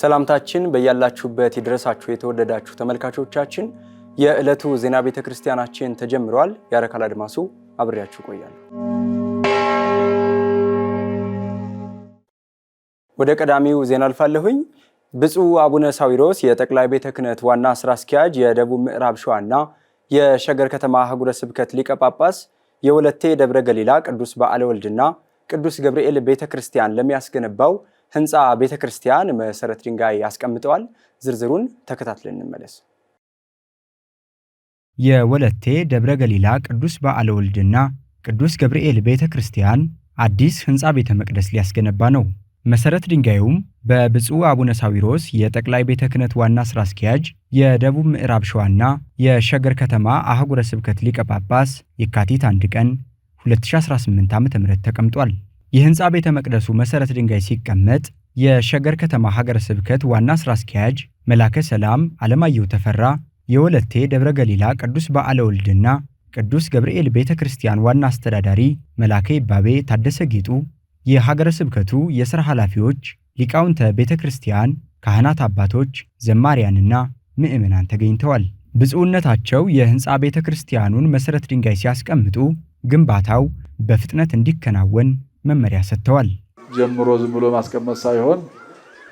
ሰላምታችን በያላችሁበት ይድረሳችሁ የተወደዳችሁ ተመልካቾቻችን። የዕለቱ ዜና ቤተክርስቲያናችን ተጀምሯል። ያረካል አድማሱ አብሬያችሁ ቆያለሁ። ወደ ቀዳሚው ዜና አልፋለሁኝ። ብፁዕ አቡነ ሳዊሮስ የጠቅላይ ቤተ ክህነት ዋና ስራ አስኪያጅ፣ የደቡብ ምዕራብ ሸዋና የሸገር ከተማ ሀገረ ስብከት ሊቀ ጳጳስ የወለቴ ደብረ ገሊላ ቅዱስ በዓለ ወልድና ቅዱስ ገብርኤል ቤተክርስቲያን ለሚያስገነባው ህንፃ ቤተክርስቲያን መሰረት ድንጋይ ያስቀምጠዋል። ዝርዝሩን ተከታትለን እንመለስ። የወለቴ ደብረ ገሊላ ቅዱስ በዓለ ወልድና ቅዱስ ገብርኤል ቤተክርስቲያን አዲስ ህንፃ ቤተ መቅደስ ሊያስገነባ ነው። መሰረት ድንጋዩም በብፁዕ አቡነ ሳዊሮስ የጠቅላይ ቤተ ክህነት ዋና ስራ አስኪያጅ፣ የደቡብ ምዕራብ ሸዋና የሸገር ከተማ አህጉረ ስብከት ሊቀ ጳጳስ የካቲት 1 ቀን 2018 ዓ.ም ተቀምጧል። የህንፃ ቤተ መቅደሱ መሰረት ድንጋይ ሲቀመጥ የሸገር ከተማ ሀገረ ስብከት ዋና ስራ አስኪያጅ መላከ ሰላም አለማየሁ ተፈራ፣ የወለቴ ደብረ ገሊላ ቅዱስ በዓለ ወልድና ቅዱስ ገብርኤል ቤተክርስቲያን ዋና አስተዳዳሪ መላከ ይባቤ ታደሰ ጌጡ፣ የሀገረ ስብከቱ የሥራ ኃላፊዎች፣ ሊቃውንተ ቤተክርስቲያን፣ ካህናት አባቶች፣ ዘማሪያንና ምዕመናን ተገኝተዋል። ብፁዕነታቸው የህንፃ ቤተክርስቲያኑን መሰረት ድንጋይ ሲያስቀምጡ ግንባታው በፍጥነት እንዲከናወን መመሪያ ሰጥተዋል። ጀምሮ ዝም ብሎ ማስቀመጥ ሳይሆን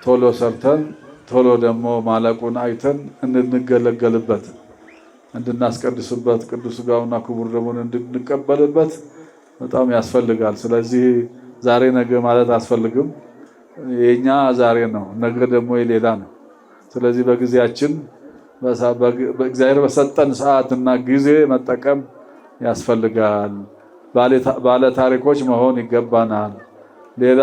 ቶሎ ሰርተን ቶሎ ደግሞ ማለቁን አይተን እንድንገለገልበት፣ እንድናስቀድስበት፣ ቅዱስ ሥጋውና ክቡር ደሙን እንድንቀበልበት በጣም ያስፈልጋል። ስለዚህ ዛሬ ነገ ማለት አያስፈልግም። የኛ ዛሬ ነው፣ ነገ ደግሞ የሌላ ነው። ስለዚህ በጊዜያችን በእግዚአብሔር በሰጠን ሰዓትና ጊዜ መጠቀም ያስፈልጋል። ባለ ታሪኮች መሆን ይገባናል። ሌላ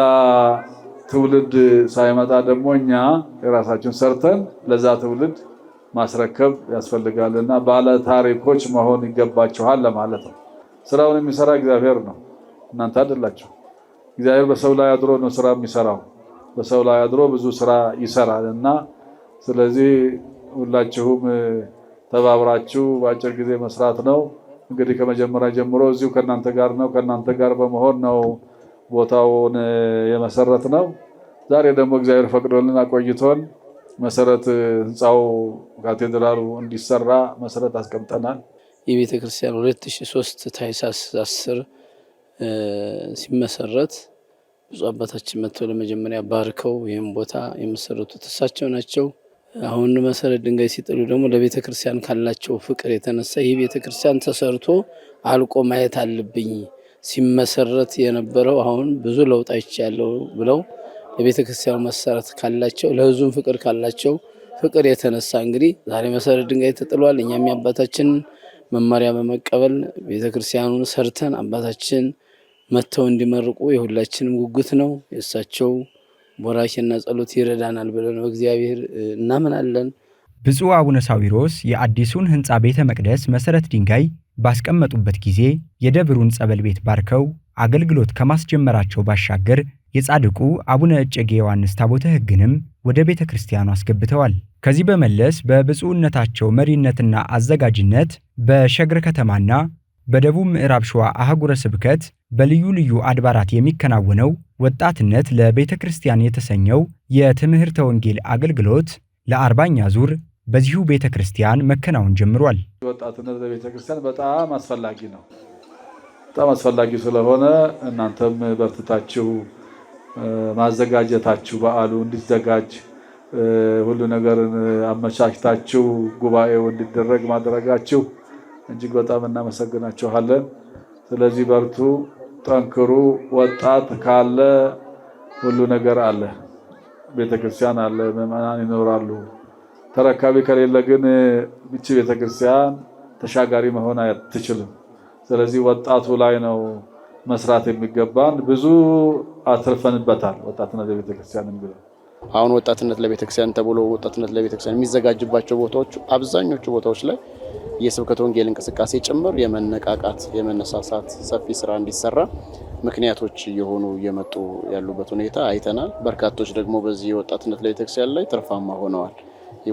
ትውልድ ሳይመጣ ደግሞ እኛ የራሳችን ሰርተን ለዛ ትውልድ ማስረከብ ያስፈልጋልና ባለ ታሪኮች መሆን ይገባችኋል ለማለት ነው። ስራውን የሚሰራ እግዚአብሔር ነው፣ እናንተ አይደላችሁ። እግዚአብሔር በሰው ላይ አድሮ ነው ስራ የሚሰራው። በሰው ላይ አድሮ ብዙ ስራ ይሰራልና ስለዚህ ሁላችሁም ተባብራችሁ በአጭር ጊዜ መስራት ነው። እንግዲህ ከመጀመሪያ ጀምሮ እዚሁ ከናንተ ጋር ነው፣ ከናንተ ጋር በመሆን ነው ቦታውን የመሰረት ነው። ዛሬ ደግሞ እግዚአብሔር ፈቅዶልን አቆይቶን መሰረት ህንፃው ካቴድራሉ እንዲሰራ መሰረት አስቀምጠናል። የቤተ ክርስቲያን 2003 ታኅሳስ 10 ሲመሰረት ብፁዕ አባታችን መጥተው ለመጀመሪያ ባርከው ይህን ቦታ የመሰረቱት እሳቸው ናቸው። አሁን መሰረት ድንጋይ ሲጥሉ ደግሞ ለቤተ ክርስቲያን ካላቸው ፍቅር የተነሳ ይህ ቤተ ክርስቲያን ተሰርቶ አልቆ ማየት አለብኝ፣ ሲመሰረት የነበረው አሁን ብዙ ለውጥ አይቻለው ብለው ለቤተ ክርስቲያኑ መሰረት ካላቸው ለህዝቡም ፍቅር ካላቸው ፍቅር የተነሳ እንግዲህ ዛሬ መሰረት ድንጋይ ተጥሏል። እኛም የአባታችን መመሪያ በመቀበል ቤተ ክርስቲያኑን ሰርተን አባታችን መጥተው እንዲመርቁ የሁላችንም ጉጉት ነው። የእሳቸው ቦራሽና ጸሎት ይረዳናል ብለን በእግዚአብሔር እናምናለን። ብፁዕ አቡነ ሳዊሮስ የአዲሱን ህንፃ ቤተ መቅደስ መሰረት ድንጋይ ባስቀመጡበት ጊዜ የደብሩን ጸበል ቤት ባርከው አገልግሎት ከማስጀመራቸው ባሻገር የጻድቁ አቡነ እጨጌ ዮሐንስ ታቦተ ሕግንም ወደ ቤተ ክርስቲያኑ አስገብተዋል። ከዚህ በመለስ በብፁዕነታቸው መሪነትና አዘጋጅነት በሸገር ከተማና በደቡብ ምዕራብ ሸዋ አህጉረ ስብከት በልዩ ልዩ አድባራት የሚከናወነው ወጣትነት ለቤተ ክርስቲያን የተሰኘው የትምህርተ ወንጌል አገልግሎት ለ40ኛ ዙር በዚሁ ቤተ ክርስቲያን መከናወን ጀምሯል። ወጣትነት ለቤተ ክርስቲያን በጣም አስፈላጊ ነው። በጣም አስፈላጊ ስለሆነ እናንተም በርትታችሁ ማዘጋጀታችሁ፣ በዓሉ እንዲዘጋጅ ሁሉ ነገርን አመቻችታችሁ ጉባኤው እንዲደረግ ማድረጋችሁ እጅግ በጣም እናመሰግናችኋለን። ስለዚህ በርቱ፣ ጠንክሩ። ወጣት ካለ ሁሉ ነገር አለ፣ ቤተክርስቲያን አለ፣ ምዕመናን ይኖራሉ። ተረካቢ ከሌለ ግን ብቻ ቤተክርስቲያን ተሻጋሪ መሆን አትችልም። ስለዚህ ወጣቱ ላይ ነው መስራት የሚገባን። ብዙ አትርፈንበታል ወጣትነት ለቤተክርስቲያን እንግዲህ አሁን ወጣትነት ለቤተክርስቲያን ተብሎ ወጣትነት ለቤተክርስቲያን የሚዘጋጅባቸው ቦታዎች አብዛኞቹ ቦታዎች ላይ የስብከተ ወንጌል እንቅስቃሴ ጭምር የመነቃቃት የመነሳሳት ሰፊ ስራ እንዲሰራ ምክንያቶች የሆኑ እየመጡ ያሉበት ሁኔታ አይተናል። በርካቶች ደግሞ በዚህ ወጣትነት ለቤተክርስቲያን ላይ ትርፋማ ሆነዋል።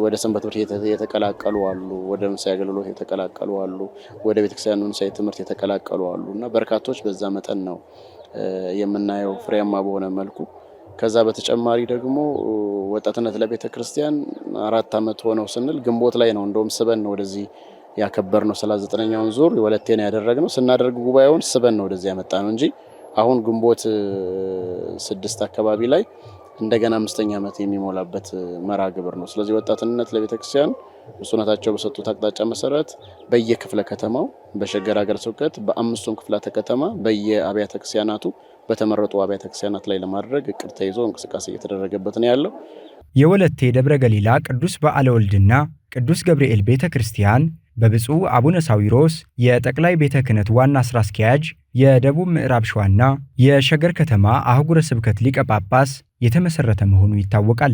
ወደ ሰንበት ትምህርት የተቀላቀሉ አሉ፣ ወደ ምሳሌ አገልግሎት የተቀላቀሉ አሉ፣ ወደ ቤተክርስቲያኑ ምሳሌ ትምህርት የተቀላቀሉ አሉና በርካቶች በዛ መጠን ነው የምናየው ፍሬያማ በሆነ መልኩ ከዛ በተጨማሪ ደግሞ ወጣትነት ለቤተ ክርስቲያን 4 ዓመት ሆነው ስንል ግንቦት ላይ ነው እንደውም ስበን ነው ወደዚህ ያከበርነው 39ኛውን ዙር ወለቴን ያደረግነው ስናደርግ ጉባኤውን ስበን ነው ወደዚህ ያመጣነው እንጂ አሁን ግንቦት 6 አካባቢ ላይ እንደገና 5ኛ ዓመት የሚሞላበት መርሃ ግብር ነው። ስለዚህ ወጣትነት ለቤተ ክርስቲያን ብፁዕነታቸው በሰጡት አቅጣጫ መሰረት በየክፍለ ከተማው በሸገር ሀገረ ስብከት በ5ቱም ክፍላተ ከተማ በየአብያተ ክርስቲያናቱ በተመረጡ አብያተ ክርስቲያናት ላይ ለማድረግ እቅድ ተይዞ እንቅስቃሴ እየተደረገበት ነው ያለው። የወለቴ ደብረ ገሊላ ቅዱስ በዓለ ወልድና ቅዱስ ገብርኤል ቤተ ክርስቲያን በብፁዕ አቡነ ሳዊሮስ የጠቅላይ ቤተ ክህነት ዋና ሥራ አስኪያጅ የደቡብ ምዕራብ ሸዋና የሸገር ከተማ አህጉረ ስብከት ሊቀ ጳጳስ የተመሰረተ መሆኑ ይታወቃል።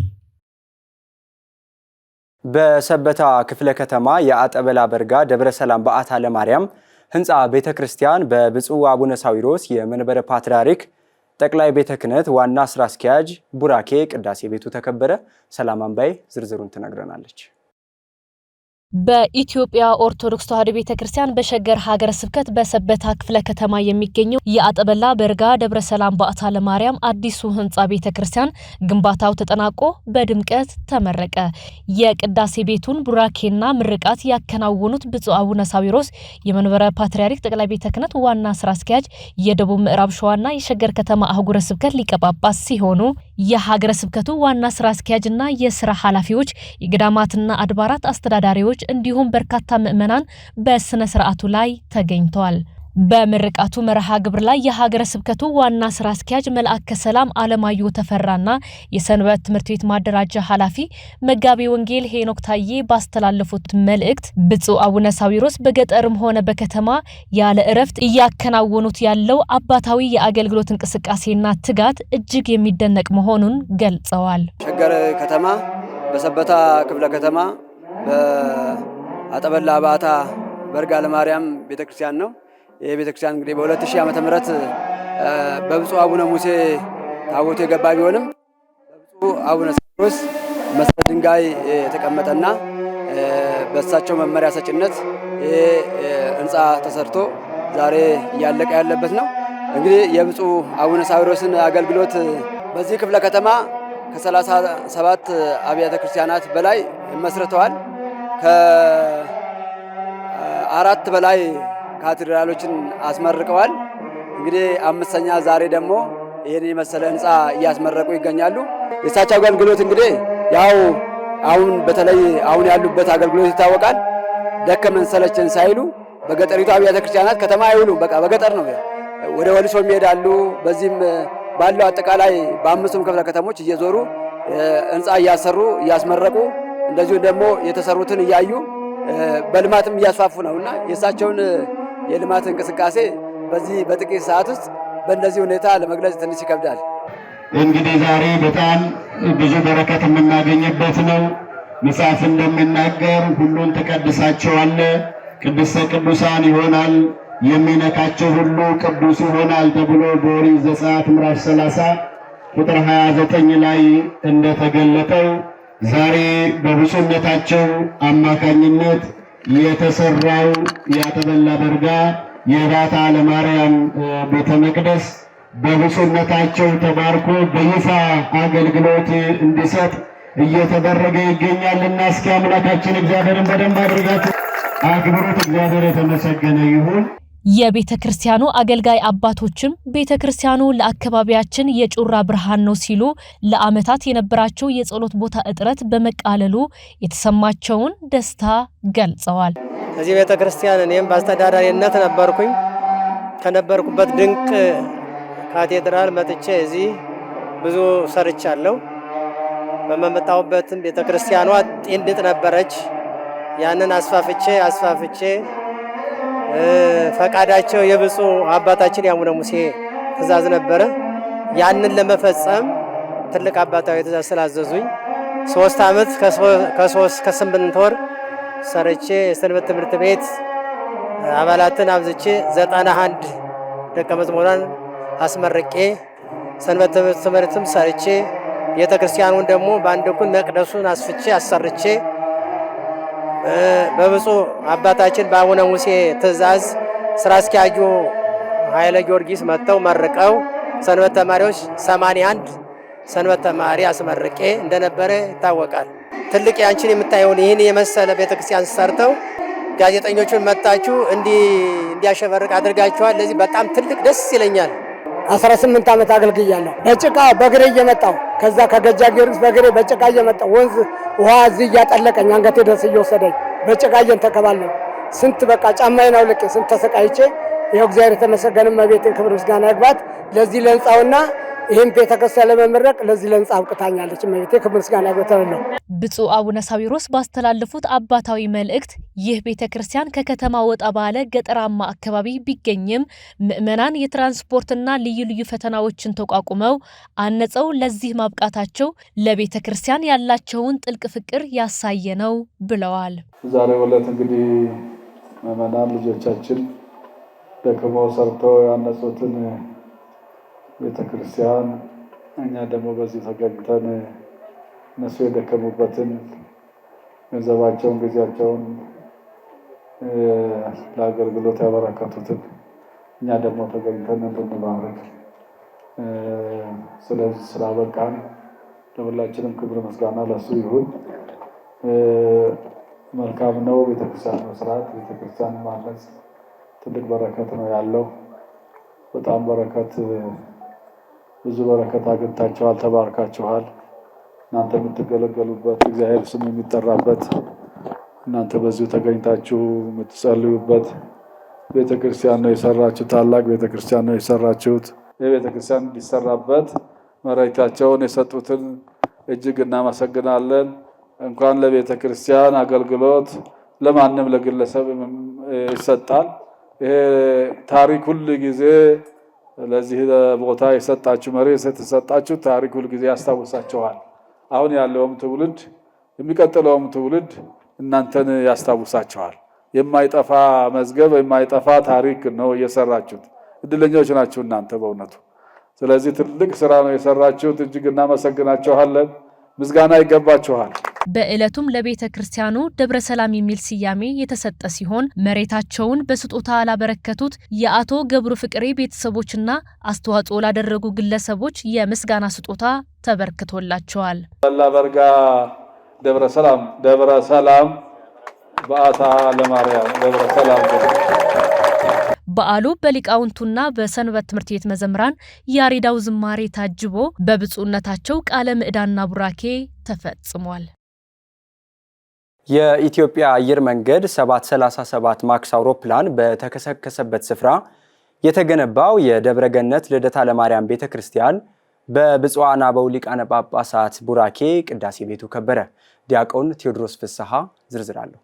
በሰበታ ክፍለ ከተማ የአጠበላ በርጋ ደብረ ሰላም በዓታ ለማርያም ህንፃ ቤተ ክርስቲያን በብፁዕ አቡነ ሳዊሮስ የመንበረ ፓትርያርክ ጠቅላይ ቤተ ክህነት ዋና ሥራ አስኪያጅ ቡራኬ ቅዳሴ ቤቱ ተከበረ። ሰላም አንባይ ዝርዝሩን ትነግረናለች። በኢትዮጵያ ኦርቶዶክስ ተዋሕዶ ቤተክርስቲያን በሸገር ሀገረ ስብከት በሰበታ ክፍለ ከተማ የሚገኘው የአጠበላ በርጋ ደብረ ሰላም በዓታ ለማርያም አዲሱ ህንፃ ቤተክርስቲያን ግንባታው ተጠናቆ በድምቀት ተመረቀ። የቅዳሴ ቤቱን ቡራኬና ምርቃት ያከናወኑት ብፁዕ አቡነ ሳዊሮስ የመንበረ ፓትርያርክ ጠቅላይ ቤተ ክህነት ዋና ሥራ አስኪያጅ የደቡብ ምዕራብ ሸዋና የሸገር ከተማ አህጉረ ስብከት ሊቀ ጳጳስ ሲሆኑ የሀገረ ስብከቱ ዋና ሥራ አስኪያጅና የሥራ ኃላፊዎች፣ የገዳማትና አድባራት አስተዳዳሪዎች እንዲሁም በርካታ ምዕመናን በስነ ስርዓቱ ላይ ተገኝተዋል። በምርቃቱ መርሃ ግብር ላይ የሀገረ ስብከቱ ዋና ሥራ አስኪያጅ መልአከ ሰላም አለማዩ ተፈራና የሰንበት ትምህርት ቤት ማደራጃ ኃላፊ መጋቤ ወንጌል ሄኖክ ታዬ ባስተላለፉት መልእክት ብፁዕ አቡነ ሳዊሮስ በገጠርም ሆነ በከተማ ያለ እረፍት እያከናወኑት ያለው አባታዊ የአገልግሎት እንቅስቃሴና ትጋት እጅግ የሚደነቅ መሆኑን ገልጸዋል። ሸገር ከተማ በሰበታ ክፍለ ከተማ በአጠበላ በዓታ በርጋ ለማርያም ቤተክርስቲያን ነው። ይህ ቤተክርስቲያን እንግዲህ በ2000 ዓመተ ምህረት በብፁዕ አቡነ ሙሴ ታቦቱ የገባ ቢሆንም በብፁዕ አቡነ ሳዊሮስ መሰረት ድንጋይ የተቀመጠና በእሳቸው መመሪያ ሰጭነት ይህ ህንፃ ተሰርቶ ዛሬ እያለቀ ያለበት ነው። እንግዲህ የብፁዕ አቡነ ሳዊሮስን አገልግሎት በዚህ ክፍለ ከተማ ከ37 አብያተ ክርስቲያናት በላይ መስርተዋል። ከ4 በላይ ካቴድራሎችን አስመርቀዋል። እንግዲህ 5ኛ ዛሬ ደግሞ ይህን የመሰለ ህንፃ እያስመረቁ ይገኛሉ። የእሳቸው አገልግሎት እንግዲህ ያው አሁን በተለይ አሁን ያሉበት አገልግሎት ይታወቃል። ደከመን ሰለቸን ሳይሉ በገጠሪቱ አብያተ ክርስቲያናት ከተማ አይውሉ፣ በቃ በገጠር ነው። ወደ ወሊሶ ይሄዳሉ። በዚህም ባለው አጠቃላይ በ5ቱም ክፍለ ከተሞች እየዞሩ ህንፃ እያሰሩ እያስመረቁ እንደዚሁ ደግሞ የተሰሩትን እያዩ በልማትም እያስፋፉ ነውና የእሳቸውን የልማት እንቅስቃሴ በዚህ በጥቂት ሰዓት ውስጥ በእንደዚህ ሁኔታ ለመግለጽ ትንሽ ይከብዳል። እንግዲህ ዛሬ በጣም ብዙ በረከት የምናገኝበት ነው። መጽሐፍ እንደሚናገር ሁሉን ትቀድሳቸዋለህ፣ ቅድስተ ቅዱሳን ይሆናል፣ የሚነካቸው ሁሉ ቅዱስ ይሆናል ተብሎ በኦሪት ዘጸአት ምዕራፍ 30 ቁጥር 29 ላይ እንደተገለጠው ዛሬ በብፁዕነታቸው አማካኝነት የተሰራው የአጠበላ በርጋ የበዓታ ለማርያም ቤተ መቅደስ በብፁዕነታቸው ተባርኮ በይፋ አገልግሎት እንዲሰጥ እየተደረገ ይገኛልና እስኪ አምላካችን እግዚአብሔርን በደንብ አድርጋችሁ አክብሩት። እግዚአብሔር የተመሰገነ ይሁን። የቤተ ክርስቲያኑ አገልጋይ አባቶችም ቤተ ክርስቲያኑ ለአካባቢያችን የጮራ ብርሃን ነው ሲሉ ለዓመታት የነበራቸው የጸሎት ቦታ እጥረት በመቃለሉ የተሰማቸውን ደስታ ገልጸዋል። እዚህ ቤተ ክርስቲያን እኔም በአስተዳዳሪነት ነበርኩኝ። ከነበርኩበት ድንቅ ካቴድራል መጥቼ እዚህ ብዙ ሰርቻለሁ። በመመጣሁበትም ቤተ ክርስቲያኗ ጤንድጥ ነበረች። ያንን አስፋፍቼ ፈቃዳቸው የብፁዕ አባታችን የአቡነ ሙሴ ትእዛዝ ነበረ። ያንን ለመፈጸም ትልቅ አባታዊ ትእዛዝ ስላዘዙኝ 3 ዓመት ከ8 ወር ሰርቼ የሰንበት ትምህርት ቤት አባላትን አብዝቼ 91 ደቀ መዝሙራን አስመርቄ ሰንበት ትምህርትም ሰርቼ ቤተ ክርስቲያኑን ደግሞ በአንድ ኩን መቅደሱን አስፍቼ አሰርቼ በብፁዕ አባታችን በአቡነ ሙሴ ትእዛዝ ስራ አስኪያጁ ኃይለ ጊዮርጊስ መጥተው መርቀው ሰንበት ተማሪዎች 81 ሰንበት ተማሪ አስመርቄ እንደነበረ ይታወቃል። ትልቅ ያንቺን የምታየውን ይህን የመሰለ ቤተክርስቲያን ሰርተው ጋዜጠኞቹን መጣችሁ እንዲያሸበርቅ አድርጋችኋል። ለዚህ በጣም ትልቅ ደስ ይለኛል። 18 ዓመት አገልግያለሁ። በጭቃ በእግሬ እየመጣሁ ከዛ ከገጃ ጊዮርጊስ በእግሬ በጭቃ እየመጣሁ ወንዝ ውሃ እዚህ እያጠለቀኝ አንገቴ ድረስ እየወሰደኝ በጭቃ እየተከባለሁ ስንት በቃ ጫማዬን አውልቄ ስንት ተሰቃይቼ ይኸው እግዚአብሔር የተመሰገነ እመቤቴን ክብር ምስጋና ይግባት ለዚህ ለህንጻውና ይህን ቤተክርስቲያን ለመመረቅ ለዚህ ለህንጻ አብቅታኛለች። እመቤቴ ክብር ምስጋና ይግባታለሁ። ብፁዕ አቡነ ሳዊሮስ ባስተላለፉት አባታዊ መልእክት ይህ ቤተክርስቲያን ከከተማ ወጣ ባለ ገጠራማ አካባቢ ቢገኝም ምዕመናን የትራንስፖርትና ልዩ ልዩ ፈተናዎችን ተቋቁመው አነጸው ለዚህ ማብቃታቸው ለቤተክርስቲያን ያላቸውን ጥልቅ ፍቅር ያሳየ ነው ብለዋል። ዛሬው ዕለት እንግዲህ ምዕመናን ልጆቻችን ደክመው ሰርተው ያነጹትን ቤተክርስቲያን እኛ ደግሞ በዚህ ተገኝተን እነሱ የደከሙበትን ገንዘባቸውን ጊዜያቸውን ለአገልግሎት ያበረከቱትን እኛ ደግሞ ተገኝተን እንድንባረክ ስለዚህ ስላበቃን ለሁላችንም ክብር ምስጋና ለሱ ይሁን። መልካም ነው ቤተክርስቲያን መስራት፣ ቤተክርስቲያን ማነጽ ትልቅ በረከት ነው ያለው። በጣም በረከት ብዙ በረከት አግኝታችኋል፣ ተባርካችኋል። እናንተ የምትገለገሉበት እግዚአብሔር ስም የሚጠራበት እናንተ በዚሁ ተገኝታችሁ የምትጸልዩበት ቤተክርስቲያን ነው የሰራችሁት። ታላቅ ቤተክርስቲያን ነው የሰራችሁት። የቤተክርስቲያን እንዲሰራበት መሬታቸውን የሰጡትን እጅግ እናመሰግናለን። እንኳን ለቤተክርስቲያን አገልግሎት ለማንም ለግለሰብ ይሰጣል። ይሄ ታሪክ ሁሉ ጊዜ ለዚህ ቦታ የሰጣችሁ መሬት የተሰጣችሁ ታሪክ ሁሉ ጊዜ ያስታውሳችኋል። አሁን ያለውም ትውልድ የሚቀጥለውም ትውልድ እናንተን ያስታውሳችኋል። የማይጠፋ መዝገብ የማይጠፋ ታሪክ ነው የሰራችሁት። እድለኞች ናችሁ እናንተ በእውነቱ። ስለዚህ ትልቅ ስራ ነው የሰራችሁት። እጅግ እናመሰግናችኋለን። ምስጋና ይገባችኋል። በዕለቱም ለቤተ ክርስቲያኑ ደብረ ሰላም የሚል ስያሜ የተሰጠ ሲሆን መሬታቸውን በስጦታ ላበረከቱት የአቶ ገብሩ ፍቅሬ ቤተሰቦችና አስተዋጽኦ ላደረጉ ግለሰቦች የምስጋና ስጦታ ተበርክቶላቸዋል። በርጋ ደብረ ሰላም በአታ ለማርያም ደብረ ሰላም። በዓሉ በሊቃውንቱና በሰንበት ትምህርት ቤት መዘምራን ያሬዳው ዝማሬ ታጅቦ በብፁዕነታቸው ቃለ ምዕዳንና ቡራኬ ተፈጽሟል። የኢትዮጵያ አየር መንገድ 737 ማክስ አውሮፕላን በተከሰከሰበት ስፍራ የተገነባው የደብረ ገነት ልደታ ለማርያም ቤተክርስቲያን በብፁዓን አበው ሊቃነ ጳጳሳት ቡራኬ ቅዳሴ ቤቱ ከበረ። ዲያቆን ቴዎድሮስ ፍስሐ ዝርዝር አለው።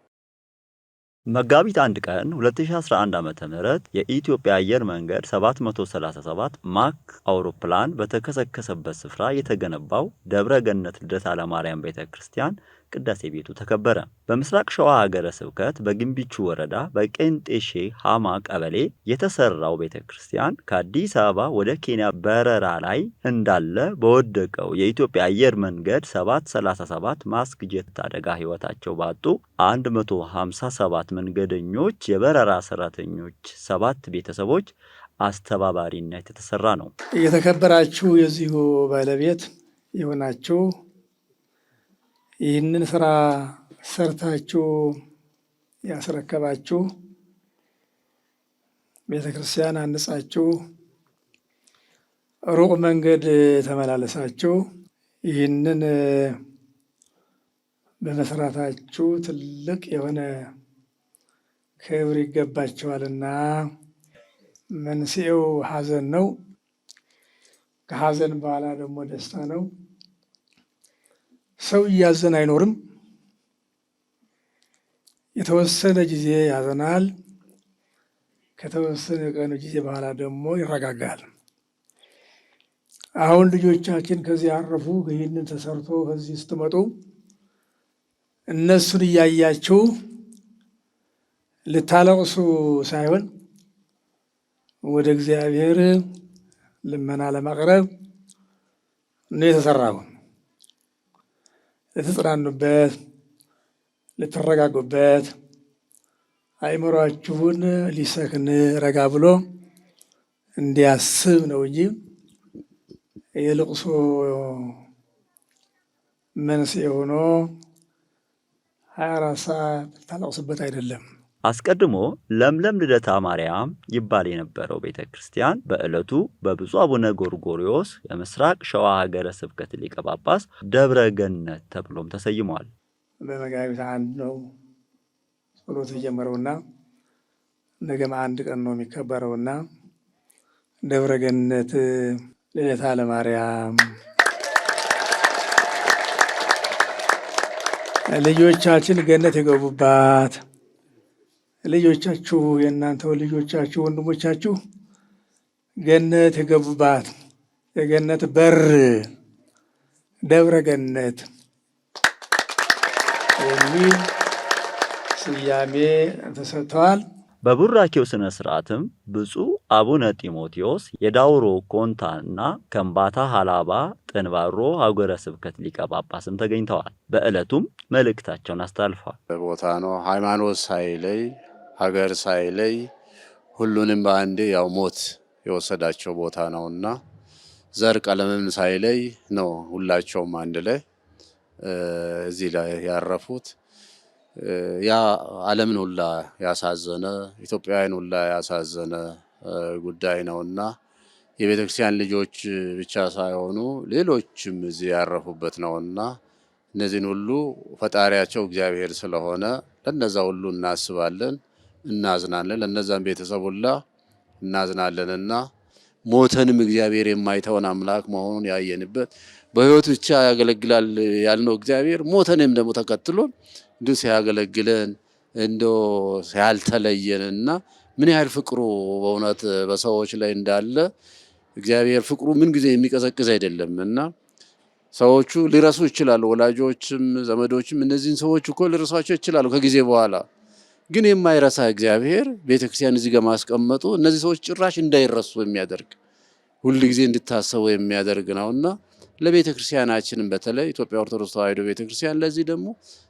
መጋቢት 1 ቀን 2011 ዓ.ም የኢትዮጵያ አየር መንገድ 737 ማክ አውሮፕላን በተከሰከሰበት ስፍራ የተገነባው ደብረ ገነት ልደታ ለማርያም ቤተክርስቲያን ቅዳሴ ቤቱ ተከበረ። በምስራቅ ሸዋ ሀገረ ስብከት በግንቢቹ ወረዳ በቄንጤሼ ሃማ ቀበሌ የተሰራው ቤተክርስቲያን ከአዲስ አበባ ወደ ኬንያ በረራ ላይ እንዳለ በወደቀው የኢትዮጵያ አየር መንገድ 737 ማክስ ጄት አደጋ ህይወታቸው ባጡ 157 መንገደኞች፣ የበረራ ሰራተኞች፣ 7 ቤተሰቦች አስተባባሪነት የተሰራ ነው። የተከበራችሁ የዚሁ ባለቤት የሆናችሁ ይህንን ስራ ሰርታችሁ ያስረከባችሁ ቤተክርስቲያን አንጻችሁ ሩቅ መንገድ ተመላለሳችሁ ይህንን በመስራታችሁ ትልቅ የሆነ ክብር ይገባችኋልና መንስኤው ሐዘን ነው። ከሐዘን በኋላ ደግሞ ደስታ ነው። ሰው እያዘን አይኖርም። የተወሰነ ጊዜ ያዘናል። ከተወሰነ ቀን ጊዜ በኋላ ደግሞ ይረጋጋል። አሁን ልጆቻችን ከዚህ አረፉ። ይህንን ተሰርቶ ከዚህ ስትመጡ እነሱን እያያችሁ ልታለቅሱ ሳይሆን ወደ እግዚአብሔር ልመና ለማቅረብ ነው የተሰራው። ልትጽናኑበት፣ ልትረጋጉበት፣ አእምሯችሁን ሊሰክን ረጋ ብሎ እንዲያስብ ነው እንጂ የልቅሶ መንስኤ ሆኖ 24 ሰዓት ታለቅስበት አይደለም። አስቀድሞ ለምለም ልደታ ማርያም ይባል የነበረው ቤተክርስቲያን በዕለቱ በብፁዕ አቡነ ጎርጎርዮስ የምስራቅ ሸዋ ሀገረ ስብከት ሊቀ ጳጳስ ደብረ ገነት ተብሎም ተሰይሟል። በመጋቢት 1 ነው ጸሎት የጀመረውና ነገም 1 ቀን ነው የሚከበረውና ደብረ ገነት ልደታ ለማርያም ልጆቻችን ገነት የገቡባት ልጆቻችሁ የእናንተው ልጆቻችሁ ወንድሞቻችሁ ገነት የገቡባት የገነት በር ደብረ ገነት የሚል ስያሜ ተሰጥቷል። በቡራኬው ስነ ስርዓትም ብፁዕ አቡነ ጢሞቴዎስ የዳውሮ ኮንታና ከምባታ ሀላባ ጥንባሮ ሀገረ ስብከት ሊቀ ጳጳስም ተገኝተዋል። በዕለቱም መልእክታቸውን አስተላልፈዋል። ቦታ ነው ሃይማኖት ሳይለይ ሀገር ሳይለይ ሁሉንም በአንድ ያው ሞት የወሰዳቸው ቦታ ነውና ዘር ቀለምም ሳይለይ ነው ሁላቸውም አንድ ላይ እዚህ ላይ ያረፉት። ያ ዓለምን ሁላ ያሳዘነ ኢትዮጵያውያን ሁላ ያሳዘነ ጉዳይ ነውና የቤተክርስቲያን ልጆች ብቻ ሳይሆኑ ሌሎችም እዚህ ያረፉበት ነውና እነዚህን ሁሉ ፈጣሪያቸው እግዚአብሔር ስለሆነ ለነዛ ሁሉ እናስባለን፣ እናዝናለን። ለነዛም ቤተሰብ ሁላ እናዝናለንና ሞተንም እግዚአብሔር የማይተውን አምላክ መሆኑን ያየንበት በህይወት ብቻ ያገለግላል ያልነው እግዚአብሔር ሞተንም ደግሞ ተከትሎ እንዱ ሲያገለግለን እንዶ ሲያልተለየንና ምን ያህል ፍቅሩ በእውነት በሰዎች ላይ እንዳለ እግዚአብሔር ፍቅሩ ምን ጊዜ የሚቀዘቅዝ አይደለምና ሰዎቹ ሊረሱ ይችላሉ። ወላጆችም ዘመዶችም እነዚህን ሰዎች እኮ ሊረሷቸው ይችላሉ ከጊዜ በኋላ። ግን የማይረሳ እግዚአብሔር ቤተክርስቲያን እዚህ ጋር ማስቀመጡ እነዚህ ሰዎች ጭራሽ እንዳይረሱ የሚያደርግ ሁሉ ጊዜ እንድታሰቡ የሚያደርግ ነውና ለቤተክርስቲያናችንም በተለይ ኢትዮጵያ ኦርቶዶክስ ተዋሕዶ ቤተክርስቲያን ለዚህ ደግሞ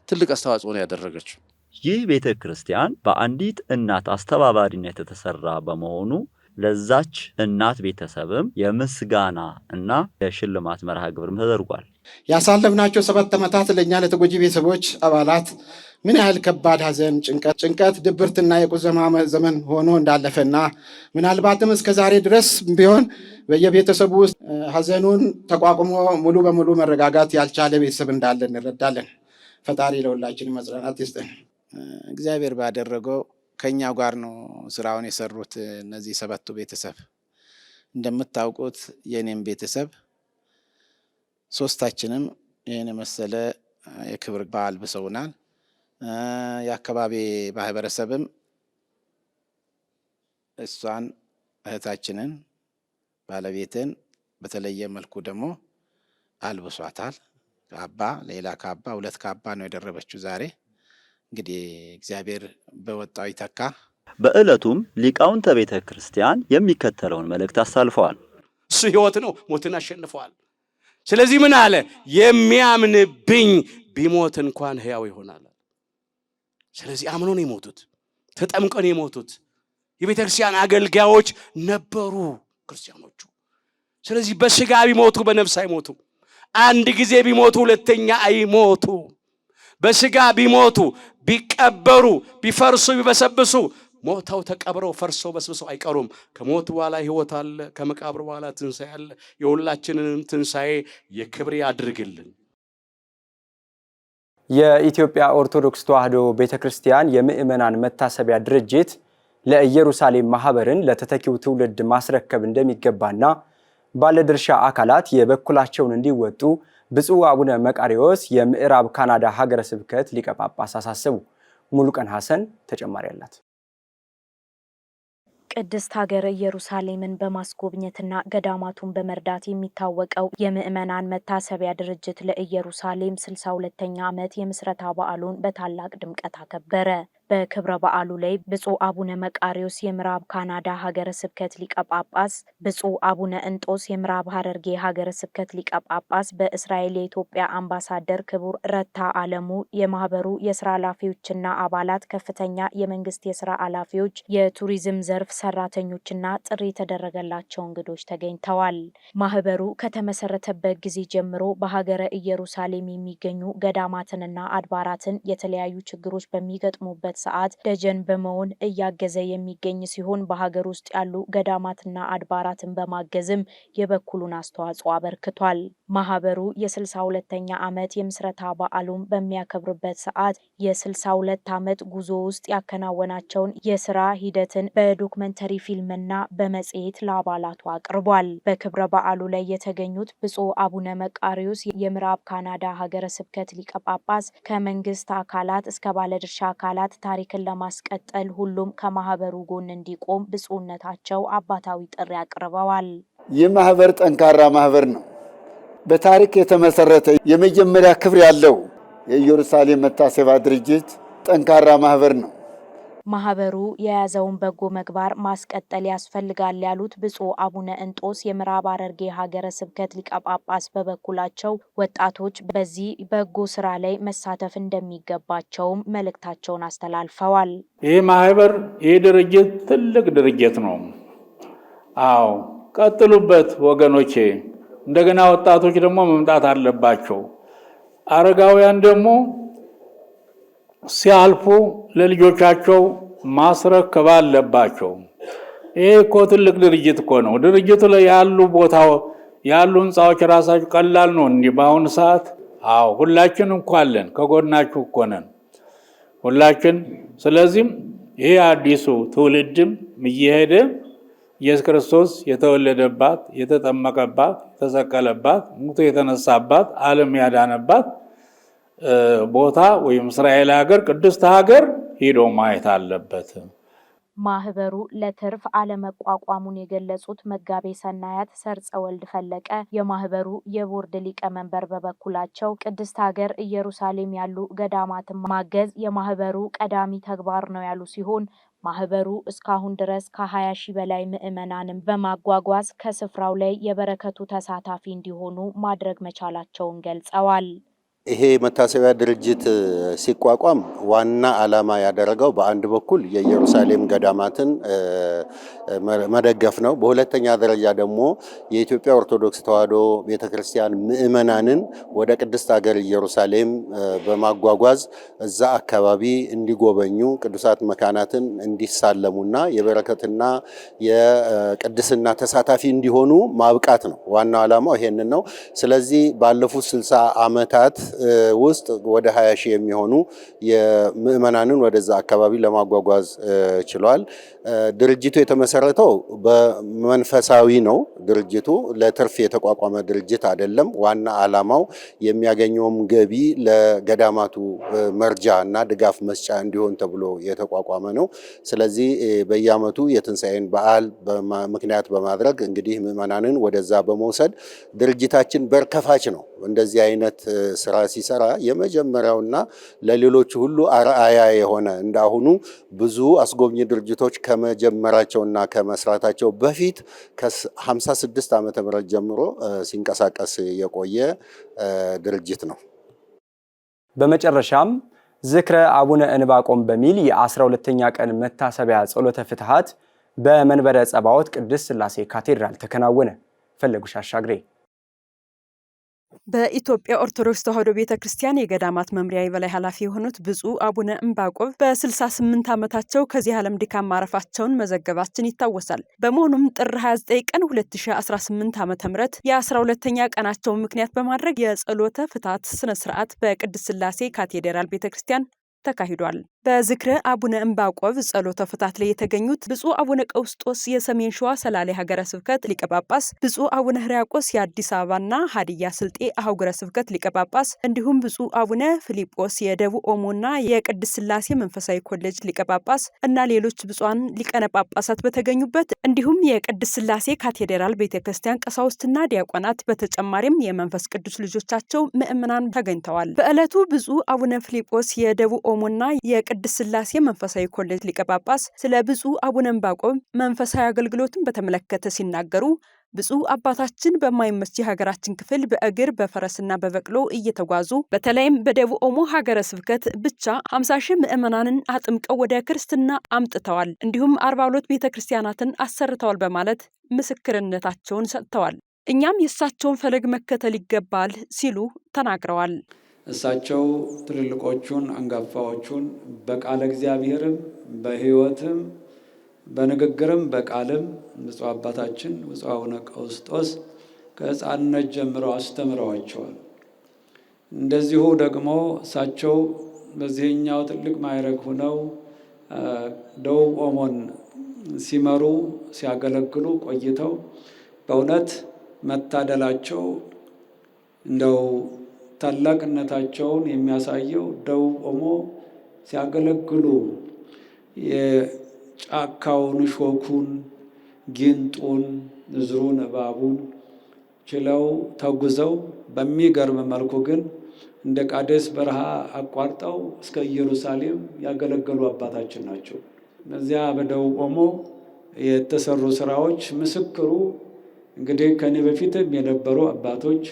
ትልቅ አስተዋጽኦ ነው ያደረገችው። ይህ ቤተክርስቲያን በአንዲት እናት አስተባባሪነት የተሰራ በመሆኑ ለዛች እናት ቤተሰብም የምስጋና እና የሽልማት መርሃ ግብርም ተደርጓል። ያሳለፍናቸው 7 ዓመታት ለኛ ለተጎጂ ቤተሰቦች አባላት ምን ያህል ከባድ ሐዘን፣ ጭንቀት፣ ድብርትና የቁዘማ ዘመን ሆኖ እንዳለፈና ምናልባትም እስከዛሬ ድረስ ቢሆን በየቤተሰቡ ውስጥ ሐዘኑን ተቋቁሞ ሙሉ በሙሉ መረጋጋት ያልቻለ ቤተሰብ እንዳለ እንረዳለን። ፈጣሪ ለሁላችን መጽናናት ይስጠን። እግዚአብሔር ባደረገው ከኛው ጋር ነው ስራውን የሰሩት እነዚህ 7ቱ ቤተሰብ። እንደምታውቁት የኔም ቤተሰብ ሶስታችንም ይሄን መሰለ የክብር በዓል ብሰውናል። የአካባቢ ማህበረሰብም እሷን እህታችንን ባለቤትን በተለየ መልኩ ደግሞ አልብሷታል። ካባ ሌላ ካባ 2 ካባ ነው የደረበችው ዛሬ። እንግዲህ እግዚአብሔር በወጣው ይተካ። በዕለቱም ሊቃውንተ ቤተ ክርስቲያን የሚከተለውን መልእክት አሳልፈዋል። እሱ ሕይወት ነው፣ ሞትን አሸንፈዋል። ስለዚህ ምን አለ? የሚያምንብኝ ቢሞት እንኳን ሕያው ይሆናል። ስለዚህ አምኖ ነው የሞቱት፣ ተጠምቀው ነው የሞቱት። የቤተ ክርስቲያን አገልጋዮች ነበሩ ክርስቲያኖቹ። ስለዚህ በስጋ ቢሞቱ በነፍስ አይሞቱ። አንድ ጊዜ ቢሞቱ ሁለተኛ አይሞቱ። በስጋ ቢሞቱ ቢቀበሩ ቢፈርሱ ቢበሰብሱ ሞተው ተቀብረው ፈርሰው በስብሰው አይቀሩም። ከሞት በኋላ ሕይወት አለ፣ ከመቃብር በኋላ ትንሣኤ አለ። የሁላችንን ትንሣኤ የክብር ያድርግልን። የኢትዮጵያ ኦርቶዶክስ ተዋሕዶ ቤተክርስቲያን የምእመናን መታሰቢያ ድርጅት ለኢየሩሳሌም ማህበርን ለተተኪው ትውልድ ማስረከብ እንደሚገባና ባለድርሻ አካላት የበኩላቸውን እንዲወጡ ብፁዕ አቡነ መቃርዮስ የምዕራብ ካናዳ ሀገረ ስብከት ሊቀ ጳጳስ አሳሰቡ። ሙሉቀን ሐሰን ተጨማሪ አላት። ቅድስት ሀገረ ኢየሩሳሌምን በማስጎብኘትና ገዳማቱን በመርዳት የሚታወቀው የምእመናን መታሰቢያ ድርጅት ለኢየሩሳሌም 62ኛ ዓመት የምስረታ በዓሉን በታላቅ ድምቀት አከበረ። በክብረ በዓሉ ላይ ብፁዕ አቡነ መቃሪዎስ የምዕራብ ካናዳ ሀገረ ስብከት ሊቀ ጳጳስ፣ ብፁዕ አቡነ እንጦስ የምዕራብ ሐረርጌ ሀገረ ስብከት ሊቀ ጳጳስ፣ በእስራኤል የኢትዮጵያ አምባሳደር ክቡር ረታ አለሙ፣ የማህበሩ የስራ ኃላፊዎችና አባላት፣ ከፍተኛ የመንግስት የስራ ኃላፊዎች፣ የቱሪዝም ዘርፍ ሰራተኞችና ጥሪ የተደረገላቸው እንግዶች ተገኝተዋል። ማህበሩ ከተመሰረተበት ጊዜ ጀምሮ በሀገረ ኢየሩሳሌም የሚገኙ ገዳማትንና አድባራትን የተለያዩ ችግሮች በሚገጥሙበት ሰዓት ደጀን በመሆን እያገዘ የሚገኝ ሲሆን በሀገር ውስጥ ያሉ ገዳማትና አድባራትን በማገዝም የበኩሉን አስተዋጽኦ አበርክቷል። ማህበሩ የ62ኛ ዓመት የምስረታ በዓሉን በሚያከብርበት ሰዓት የ62 ዓመት ጉዞ ውስጥ ያከናወናቸውን የስራ ሂደትን በዶክመንተሪ ፊልምና በመጽሔት ለአባላቱ አቅርቧል። በክብረ በዓሉ ላይ የተገኙት ብፁዕ አቡነ መቃሪዎስ የምዕራብ ካናዳ ሀገረ ስብከት ሊቀ ጳጳስ ከመንግስት አካላት እስከ ባለድርሻ አካላት ታሪክን ለማስቀጠል ሁሉም ከማህበሩ ጎን እንዲቆም ብፁዕነታቸው አባታዊ ጥሪ አቅርበዋል። ይህ ማህበር ጠንካራ ማህበር ነው። በታሪክ የተመሰረተ የመጀመሪያ ክብር ያለው የኢየሩሳሌም መታሰቢያ ድርጅት ጠንካራ ማህበር ነው። ማህበሩ የያዘውን በጎ ምግባር ማስቀጠል ያስፈልጋል ያሉት ብፁዕ አቡነ እንጦስ የምዕራብ ሐረርጌ ሀገረ ስብከት ሊቀ ጳጳስ በበኩላቸው ወጣቶች በዚህ በጎ ስራ ላይ መሳተፍ እንደሚገባቸውም መልእክታቸውን አስተላልፈዋል። ይህ ማህበር ይህ ድርጅት ትልቅ ድርጅት ነው። አዎ ቀጥሉበት ወገኖቼ። እንደገና ወጣቶች ደግሞ መምጣት አለባቸው። አረጋውያን ደግሞ ሲያልፉ ለልጆቻቸው ማስረከብ አለባቸው። ይሄ እኮ ትልቅ ድርጅት እኮ ነው። ድርጅቱ ላይ ያሉ ቦታው ያሉ ህንፃዎች ራሳቸው ቀላል ነው እንዴ በአሁኑ ሰዓት? አዎ ሁላችን እኮ አለን፣ ከጎናችሁ እኮ ነን ሁላችን። ስለዚህም ይሄ አዲሱ ትውልድም እየሄደ ኢየሱስ ክርስቶስ የተወለደባት፣ የተጠመቀባት፣ የተሰቀለባት፣ ሙቶ የተነሳባት፣ ዓለም ያዳነባት ቦታ ወይም እስራኤል ሀገር ቅድስት ሀገር ሄዶ ማየት አለበት። ማህበሩ ለትርፍ አለመቋቋሙን የገለጹት መጋቤ ሰናያት ሰርጸ ወልድ ፈለቀ የማህበሩ የቦርድ ሊቀመንበር በበኩላቸው ቅድስት ሀገር ኢየሩሳሌም ያሉ ገዳማትን ማገዝ የማህበሩ ቀዳሚ ተግባር ነው ያሉ ሲሆን ማህበሩ እስካሁን ድረስ ከ20 ሺህ በላይ ምዕመናንን በማጓጓዝ ከስፍራው ላይ የበረከቱ ተሳታፊ እንዲሆኑ ማድረግ መቻላቸውን ገልጸዋል። ይሄ መታሰቢያ ድርጅት ሲቋቋም ዋና ዓላማ ያደረገው በአንድ በኩል የኢየሩሳሌም ገዳማትን መደገፍ ነው። በሁለተኛ ደረጃ ደግሞ የኢትዮጵያ ኦርቶዶክስ ተዋሕዶ ቤተክርስቲያን ምዕመናንን ወደ ቅድስት ሀገር ኢየሩሳሌም በማጓጓዝ እዛ አካባቢ እንዲጎበኙ ቅዱሳት መካናትን እንዲሳለሙና የበረከትና የቅድስና ተሳታፊ እንዲሆኑ ማብቃት ነው። ዋናው ዓላማው ይሄንን ነው። ስለዚህ ባለፉት 60 ዓመታት ውስጥ ወደ 20 ሺህ የሚሆኑ የምዕመናንን ወደዛ አካባቢ ለማጓጓዝ ችሏል። ድርጅቱ የተመሰረተው በመንፈሳዊ ነው። ድርጅቱ ለትርፍ የተቋቋመ ድርጅት አይደለም። ዋና ዓላማው የሚያገኘውም ገቢ ለገዳማቱ መርጃ እና ድጋፍ መስጫ እንዲሆን ተብሎ የተቋቋመ ነው። ስለዚህ በየዓመቱ የትንሣኤን በዓል ምክንያት በማድረግ እንግዲህ ምዕመናንን ወደዛ በመውሰድ ድርጅታችን በርከፋች ነው። እንደዚህ አይነት ስራ ሲሰራ የመጀመሪያውና ለሌሎች ሁሉ አርአያ የሆነ እንዳሁኑ ብዙ አስጎብኚ ድርጅቶች ከመጀመራቸውና ከመስራታቸው በፊት ከ56 ዓመተ ምህረት ጀምሮ ሲንቀሳቀስ የቆየ ድርጅት ነው። በመጨረሻም ዝክረ አቡነ እንባቆም በሚል የ12ኛ ቀን መታሰቢያ ጸሎተ ፍትሐት በመንበረ ጸባዖት ቅድስት ሥላሴ ካቴድራል ተከናወነ። ፈለጉሽ አሻግሬ በኢትዮጵያ ኦርቶዶክስ ተዋሕዶ ቤተክርስቲያን የገዳማት መምሪያ የበላይ ኃላፊ የሆኑት ብፁዕ አቡነ እንባቆም በ68 ዓመታቸው ከዚህ ዓለም ድካም ማረፋቸውን መዘገባችን ይታወሳል። በመሆኑም ጥር 29 ቀን 2018 ዓ.ም የ12ኛ ቀናቸውን ምክንያት በማድረግ የጸሎተ ፍትሐት ስነ ስርዓት በቅድስት ሥላሴ ካቴድራል ቤተክርስቲያን ተካሂዷል። በዝክረ አቡነ እንባቆም ጸሎተ ፍትሐት ላይ የተገኙት ብፁዕ አቡነ ቀውስጦስ የሰሜን ሸዋ ሰላሌ ሀገረ ስብከት ሊቀ ጳጳስ፣ ብፁዕ አቡነ ሕርያቆስ የአዲስ አበባና ሀዲያ ስልጤ አህጉረ ስብከት ሊቀ ጳጳስ እንዲሁም ብፁዕ አቡነ ፊልጶስ የደቡብ ኦሞና የቅድስት ሥላሴ መንፈሳዊ ኮሌጅ ሊቀ ጳጳስ እና ሌሎች ብፁዓን ሊቃነ ጳጳሳት በተገኙበት እንዲሁም የቅድስት ሥላሴ ካቴድራል ቤተክርስቲያን ቀሳውስትና ዲያቆናት በተጨማሪም የመንፈስ ቅዱስ ልጆቻቸው ምእመናን ተገኝተዋል። በዕለቱ ብፁዕ አቡነ ፊልጶስ የደቡብ ኦሞና ቅድስት ሥላሴ መንፈሳዊ ኮሌጅ ሊቀ ጳጳስ ስለ ብፁዕ አቡነ ዕንባቆም መንፈሳዊ አገልግሎትን በተመለከተ ሲናገሩ ብፁዕ አባታችን በማይመች የሀገራችን ክፍል በእግር በፈረስና በበቅሎ እየተጓዙ በተለይም በደቡብ ኦሞ ሀገረ ስብከት ብቻ 50 ሺህ ምዕመናንን አጥምቀው ወደ ክርስትና አምጥተዋል። እንዲሁም 42 ቤተክርስቲያናትን አሰርተዋል በማለት ምስክርነታቸውን ሰጥተዋል። እኛም የእሳቸውን ፈለግ መከተል ይገባል ሲሉ ተናግረዋል። እሳቸው ትልልቆቹን አንጋፋዎቹን በቃለ እግዚአብሔርም በሕይወትም በንግግርም በቃልም ብፁዕ አባታችን ብፁዕ አቡነ ቀውስጦስ ከሕፃንነት ጀምረው አስተምረዋቸዋል። እንደዚሁ ደግሞ እሳቸው በዚህኛው ትልቅ ማዕረግ ሆነው ደቡብ ኦሞን ሲመሩ ሲያገለግሉ ቆይተው በእውነት መታደላቸው እንደው ታላቅነታቸውን የሚያሳየው ደቡብ ኦሞ ሲያገለግሉ ጫካውን፣ ሾኩን፣ ጊንጡን፣ ንዝሩን፣ እባቡን ችለው ተጉዘው በሚገርም መልኩ ግን እንደ ቃዴስ በረሃ አቋርጠው እስከ ኢየሩሳሌም ያገለገሉ አባታችን ናቸው። በዚያ በደቡብ ኦሞ የተሰሩ ስራዎች ምስክሩ እንግዲህ ከኔ በፊትም የነበሩ አባቶች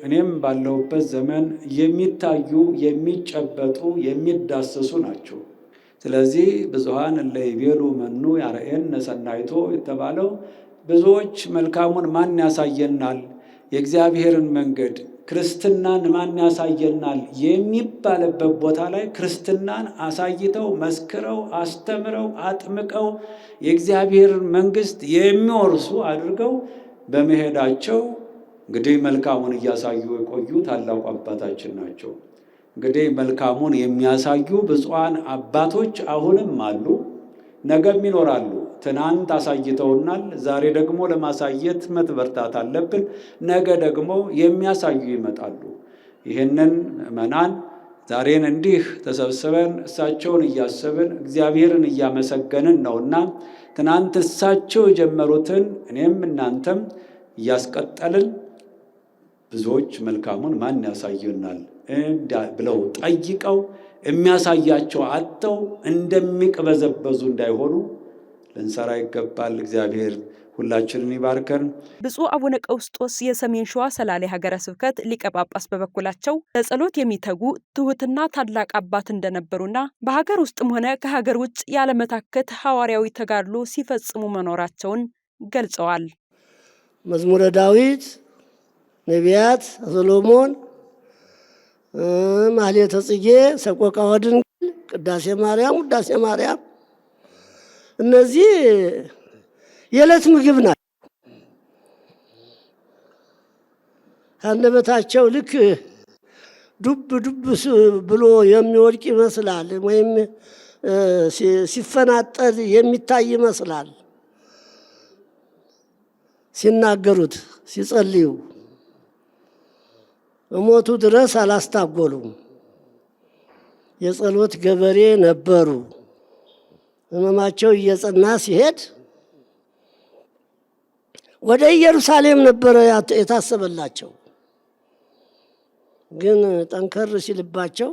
እኔም ባለሁበት ዘመን የሚታዩ የሚጨበጡ የሚዳሰሱ ናቸው። ስለዚህ ብዙሃን እለ ይቤሉ መኑ ያርአየነ ሰናይቶ የተባለው ብዙዎች መልካሙን ማን ያሳየናል፣ የእግዚአብሔርን መንገድ ክርስትናን ማን ያሳየናል የሚባልበት ቦታ ላይ ክርስትናን አሳይተው መስክረው አስተምረው አጥምቀው የእግዚአብሔርን መንግስት የሚወርሱ አድርገው በመሄዳቸው እንግዲህ መልካሙን እያሳዩ የቆዩ ታላቁ አባታችን ናቸው። እንግዲህ መልካሙን የሚያሳዩ ብፁዓን አባቶች አሁንም አሉ፣ ነገም ይኖራሉ። ትናንት አሳይተውናል። ዛሬ ደግሞ ለማሳየት መትበርታት አለብን። ነገ ደግሞ የሚያሳዩ ይመጣሉ። ይህንን ምእመናን ዛሬን እንዲህ ተሰብስበን እሳቸውን እያሰብን እግዚአብሔርን እያመሰገንን ነውና ትናንት እሳቸው የጀመሩትን እኔም እናንተም እያስቀጠልን ብዙዎች መልካሙን ማን ያሳየናል ብለው ጠይቀው የሚያሳያቸው አጥተው እንደሚቅበዘበዙ እንዳይሆኑ ልንሰራ ይገባል። እግዚአብሔር ሁላችንን ይባርከን። ብፁዕ አቡነ ቀውስጦስ የሰሜን ሸዋ ሰላሌ ሀገረ ስብከት ሊቀ ጳጳስ በበኩላቸው ለጸሎት የሚተጉ ትሁትና ታላቅ አባት እንደነበሩና በሀገር ውስጥም ሆነ ከሀገር ውጭ ያለመታከት ሐዋርያዊ ተጋድሎ ሲፈጽሙ መኖራቸውን ገልጸዋል። መዝሙረ ዳዊት፣ ነቢያት፣ ሰሎሞን፣ ማህሌተ ጽጌ፣ ሰቆቃወ ድንግል፣ ቅዳሴ ማርያም፣ ውዳሴ ማርያም እነዚህ የዕለት ምግብ ናቸው። አንደበታቸው ልክ ዱብ ዱብ ብሎ የሚወድቅ ይመስላል፣ ወይም ሲፈናጠል የሚታይ ይመስላል። ሲናገሩት ሲጸልዩ እሞቱ ድረስ አላስታጎሉም። የጸሎት ገበሬ ነበሩ። ሕመማቸው እየጸና ሲሄድ ወደ ኢየሩሳሌም ነበረ የታሰበላቸው። ግን ጠንከር ሲልባቸው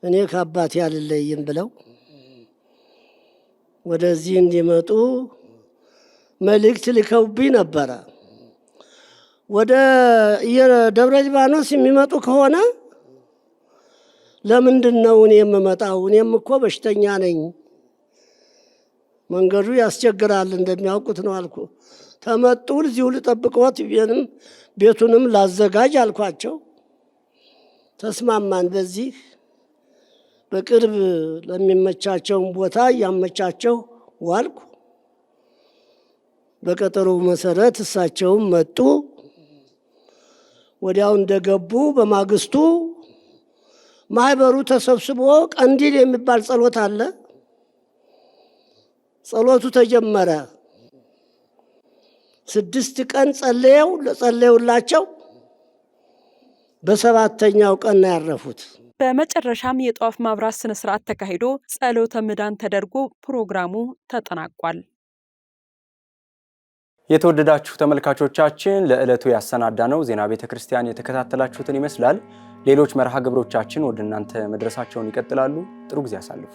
እኔ ከአባቴ አልለይም ብለው ወደዚህ እንዲመጡ መልእክት ልከውብኝ ነበረ። ወደ ደብረ ሊባኖስ የሚመጡ ከሆነ ለምንድን ነው እኔ የምመጣው? እኔም እኮ በሽተኛ ነኝ፣ መንገዱ ያስቸግራል፣ እንደሚያውቁት ነው አልኩ። ተመጡ፣ እዚሁ ልጠብቅዎት ቤቱንም ላዘጋጅ አልኳቸው። ተስማማን። በዚህ በቅርብ ለሚመቻቸውን ቦታ እያመቻቸው ዋልኩ። በቀጠሮው መሰረት እሳቸውም መጡ። ወዲያው እንደገቡ በማግስቱ ማህበሩ ተሰብስቦ ቀንዲል የሚባል ጸሎት አለ። ጸሎቱ ተጀመረ። 6 ቀን ጸለዩላቸው። በሰባተኛው ቀን ነው ያረፉት። በመጨረሻም የጧፍ ማብራት ስነ ስርዓት ተካሂዶ ጸሎተ ምዳን ተደርጎ ፕሮግራሙ ተጠናቋል። የተወደዳችሁ ተመልካቾቻችን ለዕለቱ ያሰናዳነው ዜና ቤተክርስቲያን የተከታተላችሁትን ይመስላል። ሌሎች መርሃ ግብሮቻችን ወደ እናንተ መድረሳቸውን ይቀጥላሉ። ጥሩ ጊዜ አሳልፉ።